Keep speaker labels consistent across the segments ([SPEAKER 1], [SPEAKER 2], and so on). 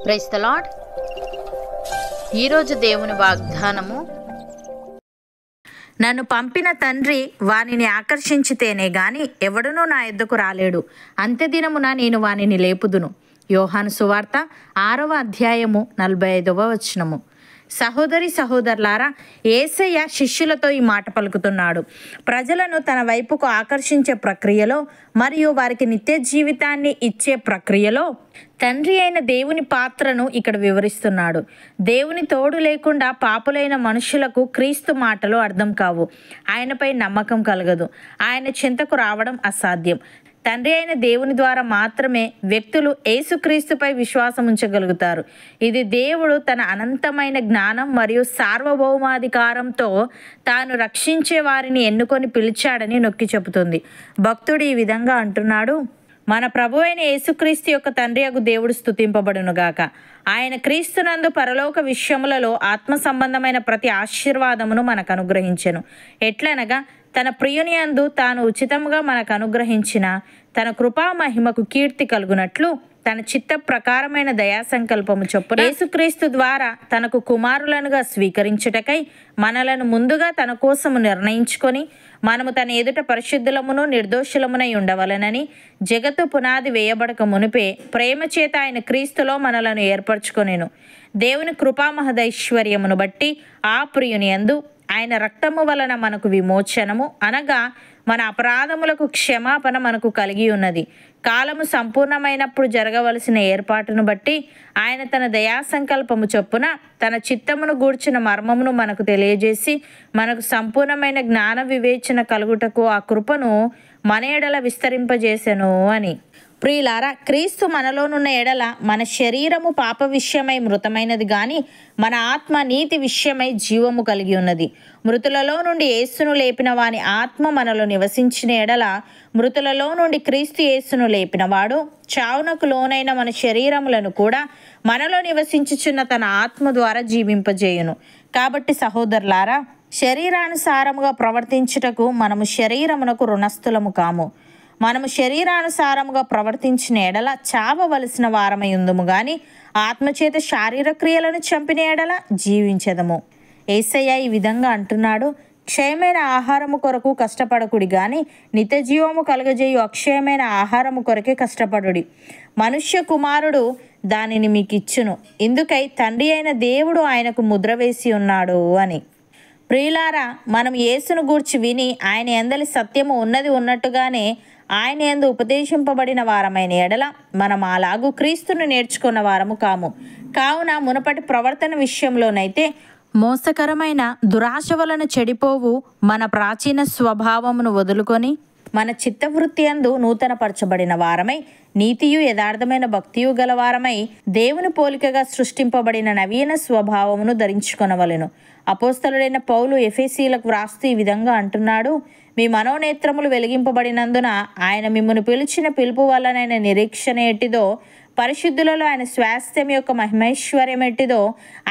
[SPEAKER 1] Praise the lord. ఈరోజు దేవుని వాగ్దానము, నన్ను పంపిన తండ్రి వానిని ఆకర్షించితేనే గాని ఎవడునూ నా యొద్దకు రాలేడు. అంత్యదినమున నేను వానిని లేపుదును. యోహాను సువార్త 6వ అధ్యాయము 45వ వచనము. సహోదరి సహోదరులారా, యేసయ్య శిష్యులతో ఈ మాట పలుకుతున్నాడు. ప్రజలను తన వైపుకు ఆకర్షించే ప్రక్రియలో మరియు వారికి నిత్య జీవితాన్ని ఇచ్చే ప్రక్రియలో తండ్రి అయిన దేవుని పాత్రను ఇక్కడ వివరిస్తున్నాడు. దేవుని తోడు లేకుండా పాపులైన మనుషులకు క్రీస్తు మాటలు అర్థం కావు. ఆయనపై నమ్మకం కలగదు. ఆయన చింతకు రావడం అసాధ్యం. తండ్రి అయిన దేవుని ద్వారా మాత్రమే వ్యక్తులు యేసుక్రీస్తుపై విశ్వాసం ఉంచగలుగుతారు. ఇది దేవుడు తన అనంతమైన జ్ఞానం మరియు సార్వభౌమాధికారంతో తాను రక్షించే వారిని ఎన్నుకొని పిలిచాడని నొక్కి చెబుతుంది. భక్తుడు ఈ విధంగా అంటున్నాడు: మన ప్రభు అయిన యేసుక్రీస్తు యొక్క తండ్రి అగు దేవుడు స్తుతింపబడునుగాక. ఆయన క్రీస్తునందు పరలోక విషయములలో ఆత్మ సంబంధమైన ప్రతి ఆశీర్వాదమును మనకు అనుగ్రహించెను. ఎట్లనగా తన ప్రియుని యందు తాను ఉచితముగా మనకు అనుగ్రహించిన తన కృపా మహిమకు కీర్తి కలుగునట్లు తన చిత్త ప్రకారమైన దయా సంకల్పము చొప్పున యేసుక్రీస్తు ద్వారా తనకు కుమారులనుగా స్వీకరించుటకై మనలను ముందుగా తన కోసము నిర్ణయించుకొని మనము తన ఎదుట పరిశుద్ధులమును నిర్దోషులమునై ఉండవలనని జగత్తు పునాది వేయబడక మునిపే ప్రేమ చేత ఆయన క్రీస్తులో మనలను ఏర్పరచుకొనెను. దేవుని కృపా మహదైశ్వర్యమును బట్టి ఆ ప్రియుని యందు ఆయన రక్తము వలన మనకు విమోచనము, అనగా మన అపరాధములకు క్షమాపణ మనకు కలిగి ఉన్నది. కాలము సంపూర్ణమైనప్పుడు జరగవలసిన ఏర్పాటును బట్టి ఆయన తన దయా సంకల్పము చొప్పున తన చిత్తమును గూర్చిన మర్మమును మనకు తెలియజేసి మనకు సంపూర్ణమైన జ్ఞాన వివేచన కలుగుటకు ఆ కృపను మన ఎడల విస్తరింపజేసెను అని. ప్రియులారా, క్రీస్తు మనలోనున్న ఎడల మన శరీరము పాప విషయమై మృతమైనది గాని మన ఆత్మ నీతి విషయమై జీవము కలిగి ఉన్నది. మృతులలో నుండి యేసును లేపిన వాని ఆత్మ మనలో నివసించిన ఎడల మృతులలో నుండి క్రీస్తు యేసును లేపినవాడు చావునకు లోనైన మన శరీరములను కూడా మనలో నివసించుచున్న తన ఆత్మ ద్వారా జీవింపజేయును. కాబట్టి సహోదరులారా, శరీరానుసారముగా ప్రవర్తించుటకు మనము శరీరమునకు రుణస్థులము కాము. మనము శరీరానుసారముగా ప్రవర్తించిన ఎడల చావవలసిన వారమై ఉందుము గాని ఆత్మచేత శారీరక క్రియలను చంపిన ఎడల జీవించెదము. యేసయ్య ఈ విధంగా అంటున్నాడు: క్షయమైన ఆహారము కొరకు కష్టపడకుడి గాని నిత్య జీవము కలుగజేయు అక్షయమైన ఆహారము కొరకే కష్టపడుడి. మనుష్య కుమారుడు దానిని మీకు ఇచ్చును. ఇందుకై తండ్రి అయిన దేవుడు ఆయనకు ముద్ర వేసి ఉన్నాడు అని. ప్రియులారా, మనం యేసును గూర్చి విని ఆయన యందలి సత్యము ఉన్నది ఉన్నట్టుగానే ఆయన యందు ఉపదేశింపబడిన వారమైన ఎడల మనం అలాగూ క్రీస్తును నేర్చుకున్న వారము కాము. కావున మునపటి ప్రవర్తన విషయంలోనైతే మోసకరమైన దురాశ వలన చెడిపోవు మన ప్రాచీన స్వభావమును వదులుకొని మన చిత్తవృత్తి యందు నూతనపరచబడిన వారమై నీతియు యథార్థమైన భక్తియు గలవారమై దేవుని పోలికగా సృష్టింపబడిన నవీన స్వభావమును ధరించుకొనవలెను. అపోస్తలుడైన పౌలు ఎఫెసీలకు వ్రాస్తూ ఈ విధంగా అంటున్నాడు: మీ మనోనేత్రములు వెలిగింపబడినందున ఆయన మిమ్మును పిలిచిన పిలుపు వలనైన నిరీక్షణ ఎట్టిదో, పరిశుద్ధులలో ఆయన స్వాస్థ్యం యొక్క మహిమైశ్వర్యం ఎట్టిదో,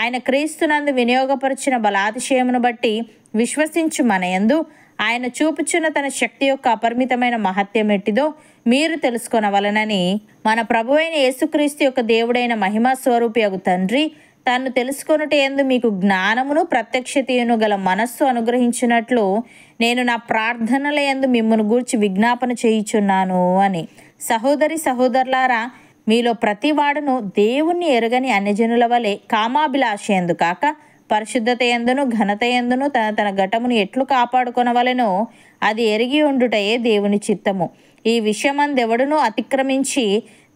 [SPEAKER 1] ఆయన క్రీస్తునందు వినియోగపరిచిన బలాతిశయమును బట్టి విశ్వసించు మనయందు ఆయన చూపుచున్న తన శక్తి యొక్క అపరిమితమైన మహత్యం ఎట్టిదో మీరు తెలుసుకొనవలనని మన ప్రభువైన యేసుక్రీస్తు యొక్క దేవుడైన మహిమా స్వరూపియగు తండ్రి తన్ను తెలుసుకొనుట యందు మీకు జ్ఞానమును ప్రత్యక్షతయును గల మనస్సు అనుగ్రహించినట్లు నేను నా ప్రార్థనల యందు మిమ్మును గూర్చి విజ్ఞాపన చేయుచున్నాను అని. సహోదరి సహోదరులారా, మీలో ప్రతి వాడును దేవుణ్ణి ఎరగని అన్యజనుల వలె కామాభిలాష యందు కాక పరిశుద్ధత యందును ఘనత యందును తన ఘటమును ఎట్లు కాపాడుకొనవలెనో అది ఎరిగి ఉండుటయే దేవుని చిత్తము. ఈ విషయమందెవడునూ అతిక్రమించి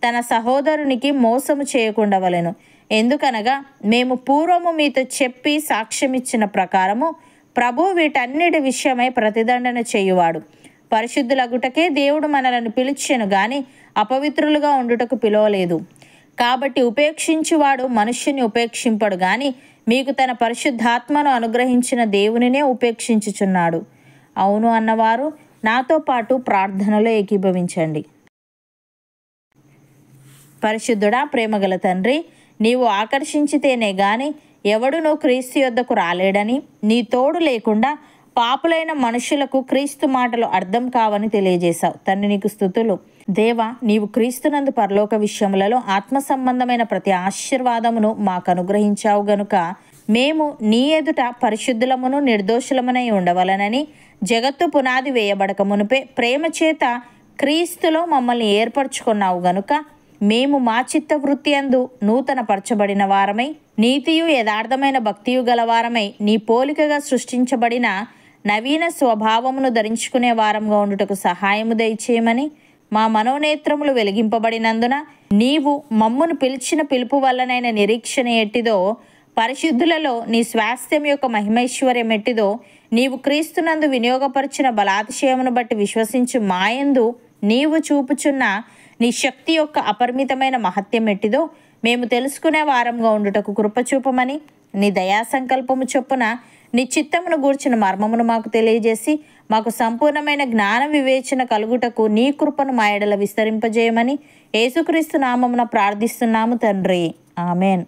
[SPEAKER 1] తన సహోదరునికి మోసము చేయకుండవలెను. ఎందుకనగా మేము పూర్వము మీతో చెప్పి సాక్ష్యమిచ్చిన ప్రకారము ప్రభు వీటన్నిటి విషయమై ప్రతిదండన చేయువాడు. పరిశుద్ధులగుటకే దేవుడు మనలను పిలిచెను గాని అపవిత్రులుగా ఉండుటకు పిలవలేదు. కాబట్టి ఉపేక్షించువాడు మనుష్యుని ఉపేక్షింపడు గాని మీకు తన పరిశుద్ధాత్మను అనుగ్రహించిన దేవునినే ఉపేక్షించుచున్నాడు. అవును అన్నవారు నాతో పాటు ప్రార్థనలో ఏకీభవించండి. పరిశుద్ధుడా, ప్రేమగల తండ్రి, నీవు ఆకర్షించితేనే గాని ఎవడునూ క్రీస్తు యొద్దకు రాలేడని, నీ తోడు లేకుండా పాపులైన మనుషులకు క్రీస్తు మాటలు అర్థం కావని తెలియజేశావు. తండ్రి, నీకు స్తుతులు. దేవ, నీవు క్రీస్తునందు పరలోక విషయములలో ఆత్మ సంబంధమైన ప్రతి ఆశీర్వాదమును మాకు అనుగ్రహించావు గనుక మేము నీ ఎదుట పరిశుద్ధులమును నిర్దోషులమునై ఉండవలనని జగత్తు పునాది వేయబడక మునుపే ప్రేమ చేత క్రీస్తులో మమ్మల్ని ఏర్పరచుకున్నావు గనుక మేము మా చిత్తవృత్తి అందు నూతన పరచబడిన వారమై నీతియు యథార్థమైన భక్తియు గలవారమై నీ పోలికగా సృష్టించబడిన నవీన స్వభావమును ధరించుకునే వారంగా ఉండుటకు సహాయము దయచేయమని మా మనోనేత్రములు వెలిగింపబడినందున నీవు మమ్మును పిలిచిన పిలుపు వల్లనైన నిరీక్షణ ఎట్టిదో, పరిశుద్ధులలో నీ స్వాస్థ్యం యొక్క మహిమైశ్వర్యం ఎట్టిదో, నీవు క్రీస్తునందు వినియోగపరిచిన బలాతిశయమును బట్టి విశ్వసించు మాయందు నీవు చూపుచున్న నీ శక్తి యొక్క అపరిమితమైన మహత్యం ఎట్టిదో మేము తెలుసుకునే వారంగా ఉండుటకు కృపచూపమని నీ దయా సంకల్పము చొప్పున నీ చిత్తమును గూర్చిన మర్మమును మాకు తెలియజేసి మాకు సంపూర్ణమైన జ్ఞాన వివేచన కలుగుటకు నీ కృపను మా ఎడల విస్తరింపజేయమని యేసుక్రీస్తు నామమున ప్రార్థిస్తున్నాము తండ్రి. ఆమెన్.